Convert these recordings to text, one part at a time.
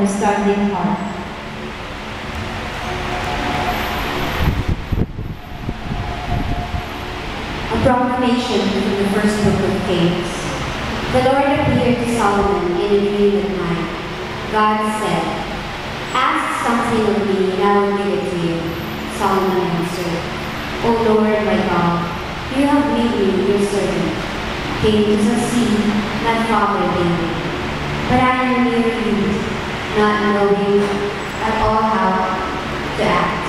understanding heart. A proclamation from the first book of Kings. The Lord appeared to Solomon in a dream at night. God said, "Ask something of me, and I will give it to you." Solomon answered, "O Lord my God, you have made me your servant, king to succeed my father David. But I am mere youth, not knowing at all how to act.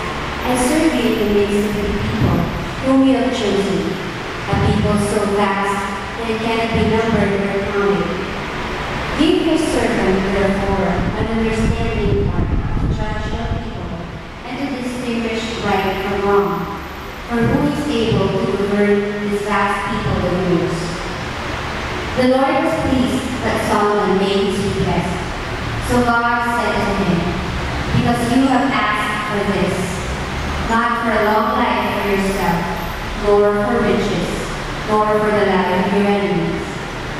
I serve you in the midst of the people whom you have chosen, a people so vast that it cannot be numbered or counted. Give your servant, therefore, an understanding heart to judge your people and to distinguish right from wrong. For who is able to govern this vast people of yours?" The Lord was pleased that Solomon made his request. So God said to him, "Because you have asked for this, not for a long life for yourself, nor for riches, nor for the life of your enemies,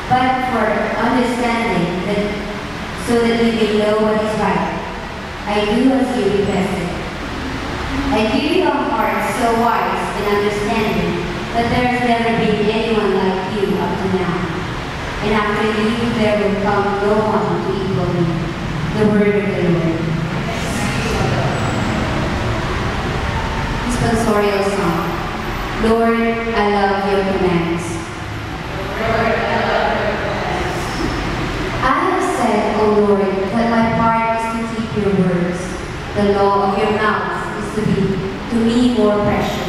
but for understanding, so that you may know what is right, I do as you requested. I give you a heart so wise and understanding that there has never been anyone like you up to now. And after you there will come no one to equal me." The word of the Lord. Responsorial Song. Lord, I love your commands. Lord, I love your commands. I have said, O Lord, that my part is to keep your words. The law of your mouth is to me more precious